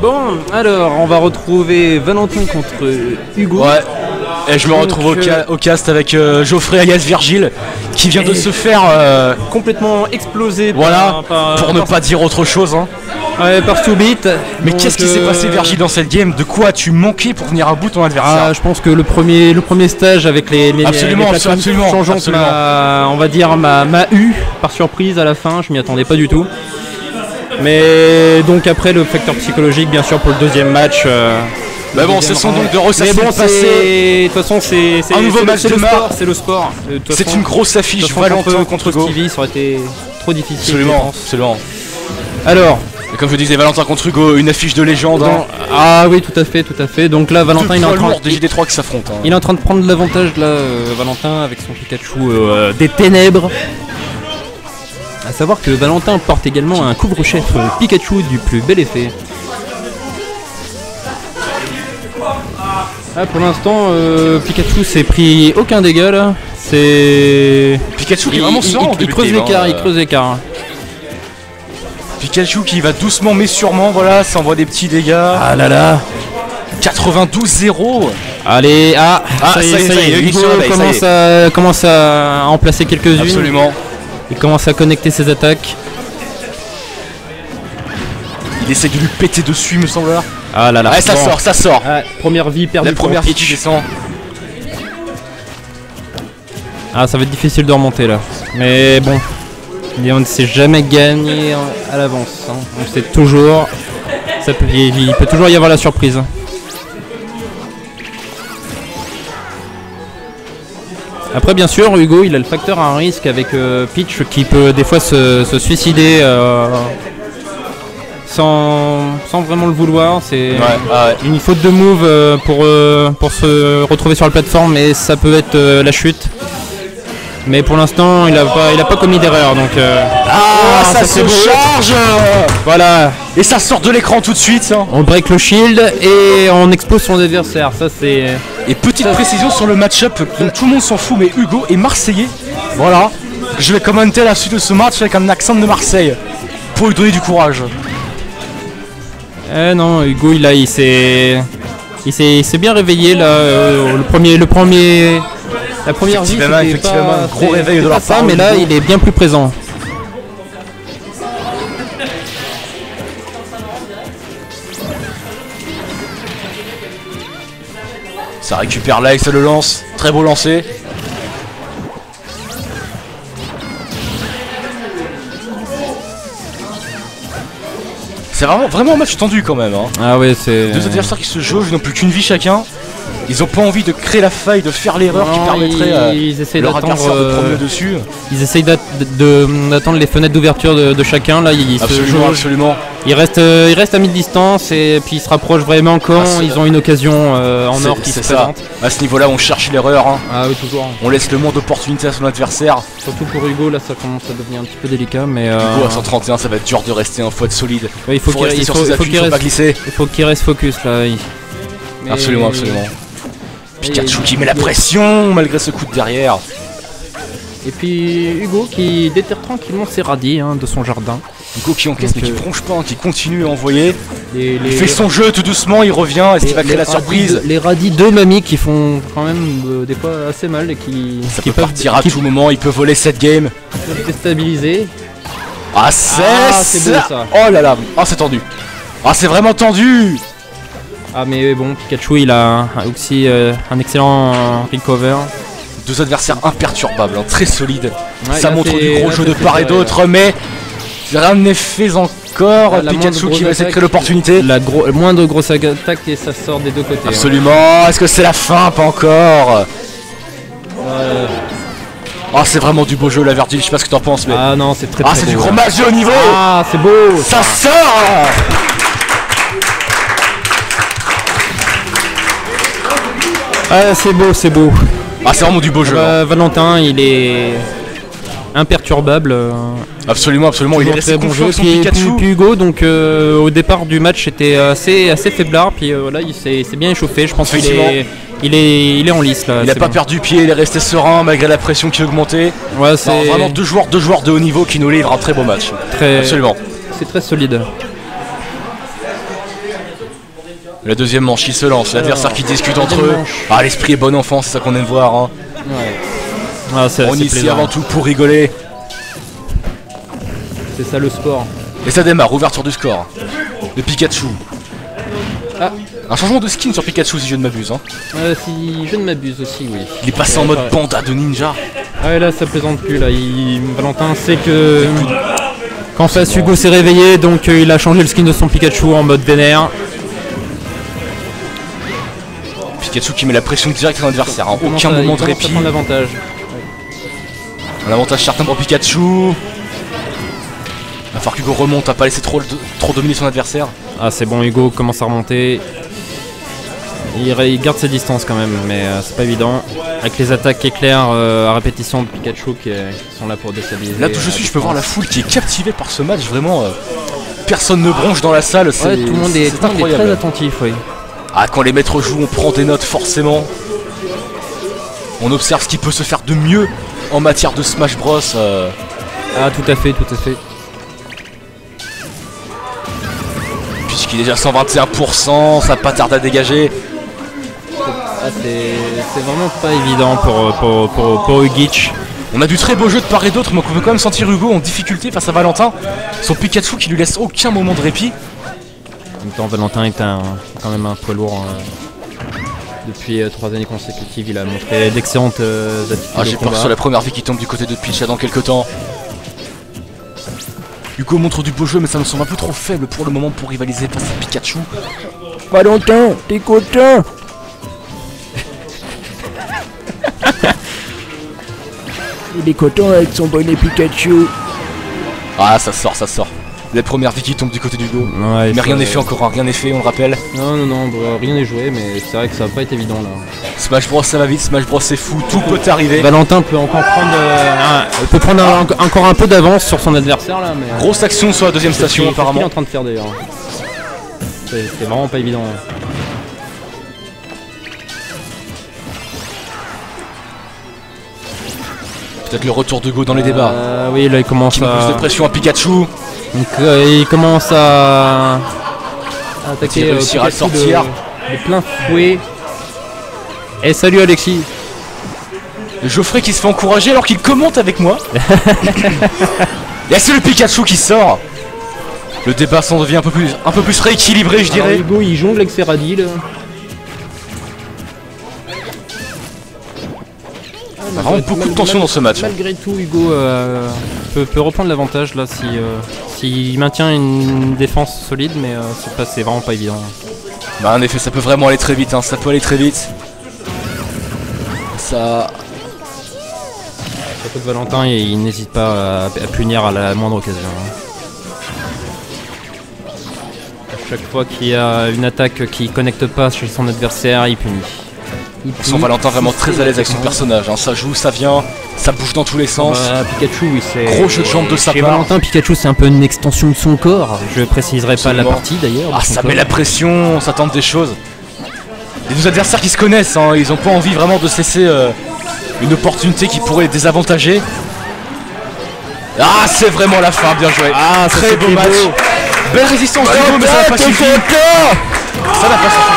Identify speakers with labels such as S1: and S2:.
S1: Bon, alors on va retrouver Valentin contre Hugo.
S2: Ouais. Et je me retrouve au cast avec Geoffrey alias Virgile qui vient de se faire
S1: complètement explosé.
S2: Voilà, pour ne pas dire autre chose. Hein.
S1: Ouais, par Soubit.
S2: Mais qu'est-ce qui s'est passé, Virgile, dans cette game? De quoi as-tu manqué pour venir à bout ton adversaire?
S1: Ah, je pense que le premier stage avec les
S2: absolument,
S1: changeantes on va dire m'a eu par surprise à la fin. Je m'y attendais pas du tout. Mais donc après le facteur psychologique, bien sûr, pour le deuxième match.
S2: Mais bon, ce sont donc de ressasser
S1: le
S2: passé.
S1: De toute façon, c'est
S2: un nouveau match de mars.
S1: C'est le sport.
S2: C'est une grosse affiche. Valentin contre Hugo.
S1: Stevie, ça aurait été trop difficile.
S2: Absolument.
S1: Alors,
S2: et comme je disais, Valentin contre Hugo, une affiche de légende.
S1: Ah oui, tout à fait. Donc là, Valentin, il est en train
S2: de JD3 qui s'affrontent.
S1: Il est en train de prendre l'avantage là, Valentin, avec son Pikachu des ténèbres. A savoir que Valentin porte également un couvre-chef Pikachu du plus bel effet. Ah, pour l'instant, Pikachu s'est pris aucun dégât là. C'est
S2: Pikachu qui est vraiment serein.
S1: Il creuse l'écart.
S2: Pikachu qui va doucement mais sûrement, voilà, ça envoie des petits dégâts.
S1: Ah là là.
S2: 92-0.
S1: Allez, ça y est, Hugo commence à en placer quelques-unes.
S2: Absolument.
S1: Il commence à connecter ses attaques.
S2: Il essaie de lui péter dessus, il me semble.
S1: Ah là là.
S2: Ouais, ça sort.
S1: Ah, première vie perdue.
S2: La première vie qui descend.
S1: Ah, ça va être difficile de remonter là. Mais bon, on ne sait jamais gagner à l'avance. Hein. On sait toujours. Il peut toujours y avoir la surprise. Après, bien sûr, Hugo, il a le facteur à un risque avec Peach qui peut des fois se suicider sans vraiment le vouloir. C'est une faute de move pour se retrouver sur la plateforme et ça peut être la chute. Mais pour l'instant, il a pas commis d'erreur. Donc
S2: ça se charge.
S1: Voilà.
S2: Et ça sort de l'écran tout de suite.
S1: On break le shield et on explose son adversaire. Ça c'est.
S2: Et petite précision sur le match-up, dont tout le monde s'en fout, mais Hugo est marseillais. Voilà. Je vais commenter la suite de ce match avec un accent de Marseille pour lui donner du courage.
S1: Non, Hugo il s'est bien réveillé là. La première vie,
S2: effectivement, un gros réveil de la part.
S1: Mais là, il est bien plus présent.
S2: Ça récupère là et ça le lance. Très beau lancer. C'est vraiment un match tendu quand même. Hein.
S1: Ah ouais, c'est.
S2: Deux adversaires qui se jaugent, ils n'ont plus qu'une vie chacun. Ils ont pas envie de créer la faille, de faire l'erreur qui permettrait à leur adversaire de prendre le dessus.
S1: Ils essayent d'attendre les fenêtres d'ouverture de chacun. Là,
S2: absolument.
S1: Ils restent à mi-distance et puis ils se rapprochent vraiment quand ils ont une occasion en or qui se présente.
S2: À ce niveau-là, on cherche l'erreur. Hein.
S1: Ah oui, toujours.
S2: On laisse le moins d'opportunités à son adversaire.
S1: Surtout pour Hugo, là, ça commence à devenir un petit peu délicat. Mais
S2: Hugo à 131, ça va être dur de rester un fois de solide.
S1: Ouais, il faut
S2: pas glisser.
S1: Il faut qu'il reste focus là.
S2: Absolument. Pikachu qui met la pression malgré ce coup de derrière.
S1: Et puis Hugo qui déterre tranquillement ses radis de son jardin.
S2: Hugo qui encaisse mais qui bronche pas, qui continue à envoyer. Il fait son jeu tout doucement, il revient. Est-ce qu'il va créer la surprise?
S1: Les radis de mamie qui font quand même des fois assez mal et qui
S2: peut partir à tout moment, il peut voler cette game.
S1: Il peut déstabiliser.
S2: C'est beau ça. Oh là là, c'est tendu. C'est vraiment tendu.
S1: Ah mais bon, Pikachu il a aussi un excellent recover.
S2: Deux adversaires imperturbables, très solides. Ça montre du gros jeu de part et d'autre, mais rien n'est fait encore. Pikachu qui va essayer de créer l'opportunité.
S1: La moindre grosse attaque et ça sort des deux côtés.
S2: Absolument. Est-ce que c'est la fin? Pas encore. C'est vraiment du beau jeu la Virgile, je sais pas ce que t'en penses mais.
S1: Ah non, c'est très
S2: c'est du gros match au niveau.
S1: C'est beau.
S2: Ça sort.
S1: C'est beau.
S2: C'est vraiment du beau jeu.
S1: Valentin, il est imperturbable.
S2: Absolument, il est resté bon jeu.
S1: Puis Hugo, donc au départ du match, était assez faiblard. Puis là, il s'est bien échauffé. Je pense qu'il est en lice là.
S2: Il a pas perdu pied, il est resté serein malgré la pression qui augmentait. C'est vraiment deux joueurs de haut niveau qui nous livrent un très beau match. Absolument.
S1: C'est très solide.
S2: La deuxième manche, il se lance, l'adversaire qui discute entre eux. Ah, l'esprit est bon enfant, c'est ça qu'on aime voir. Hein.
S1: Ouais. Ah,
S2: on est ici avant tout pour rigoler.
S1: C'est ça le sport.
S2: Et ça démarre, ouverture du score. De Pikachu.
S1: Ah.
S2: Un changement de skin sur Pikachu si je ne m'abuse. Hein.
S1: Si je ne m'abuse aussi, oui.
S2: Il est passé en mode panda de ninja.
S1: Ah ouais, là ça plaisante plus là. Valentin sait que qu'en face Hugo s'est réveillé, donc il a changé le skin de son Pikachu en mode vénère.
S2: Pikachu qui met la pression directe à son adversaire, hein. Aucun moment de répit. Un avantage certain pour Pikachu. Il va falloir qu'Hugo remonte, à pas laisser trop dominer son adversaire.
S1: Ah c'est bon, Hugo commence à remonter. Il garde ses distances quand même, mais c'est pas évident. Avec les attaques éclairs à répétition de Pikachu qui sont là pour déstabiliser.
S2: Là d'où je suis, je peux voir la foule qui est captivée par ce match. Vraiment, personne ne bronche dans la salle.
S1: Ouais, tout le monde est très attentif, oui.
S2: Ah, quand les maîtres jouent, on prend des notes forcément. On observe ce qui peut se faire de mieux en matière de Smash Bros.
S1: Ah, tout à fait, tout à fait.
S2: Puisqu'il est déjà 121%, ça pas tarde à dégager.
S1: Ah, c'est vraiment pas évident pour Huguich.
S2: On a du très beau jeu de part et d'autre, mais on peut quand même sentir Hugo en difficulté face à Valentin. Son Pikachu qui lui laisse aucun moment de répit.
S1: En même temps, Valentin est quand même un poids lourd. Depuis 3 années consécutives, il a montré d'excellentes attitudes.
S2: Ah, j'ai peur sur la première vie qui tombe du côté de Peach dans quelques temps. Hugo montre du beau jeu, mais ça me semble un peu trop faible pour le moment pour rivaliser face à Pikachu.
S3: Valentin, t'es content? Il est content avec son bonnet Pikachu.
S2: Ah, ça sort, ça sort. La première vie qui tombe du côté d'Hugo.
S1: Ouais,
S2: mais rien n'est fait encore, hein. Rien n'est fait, on le rappelle.
S1: Non, rien n'est joué, mais c'est vrai que ça va pas être évident là.
S2: Smash Bros ça va vite, Smash Bros c'est fou, tout peut arriver.
S1: Valentin peut encore prendre, encore un peu d'avance sur son adversaire là. Mais,
S2: grosse action sur la deuxième station apparemment.
S1: Ce qu'il est en train de faire d'ailleurs. C'est vraiment pas évident.
S2: Peut-être le retour d'Hugo dans les débats.
S1: Oui, là il commence
S2: à... plus de pression à Pikachu.
S1: Donc il commence à attaquer.
S2: Il réussira à sortir.
S1: De plein fouet. Et salut Alexis.
S2: Geoffrey qui se fait encourager alors qu'il commente avec moi. Et c'est le Pikachu qui sort. Le débat s'en devient un peu plus rééquilibré, je dirais.
S1: Hugo il jongle avec ses radis.
S2: Il y a vraiment beaucoup de tension dans ce match.
S1: Malgré tout, Hugo peut reprendre l'avantage là s'il maintient une défense solide, mais c'est vraiment pas évident.
S2: Bah, en effet, ça peut vraiment aller très vite, hein. Ça peut aller très vite. Ça.
S1: Surtout que Valentin, il n'hésite pas à punir à la moindre occasion. À chaque fois qu'il y a une attaque qui connecte pas chez son adversaire, il punit.
S2: On sent Valentin vraiment très à l'aise avec son personnage, hein. Ça joue, ça vient, ça bouge dans tous les sens.
S1: Pikachu, oui, c'est
S2: gros jeu de jambes de sa part.
S1: Valentin, Pikachu, c'est un peu une extension de son corps. Je préciserai
S2: absolument
S1: pas la partie d'ailleurs.
S2: Ah, ça met la pression, on s'attend des choses. Les deux adversaires qui se connaissent, hein, ils ont pas envie vraiment de cesser une opportunité qui pourrait les désavantager. Ah, c'est vraiment la fin, bien joué.
S1: Ah,
S2: très beau match. Belle résistance d'Hugo, mais ça n'a pas suffi. Ça n'a pas suffi.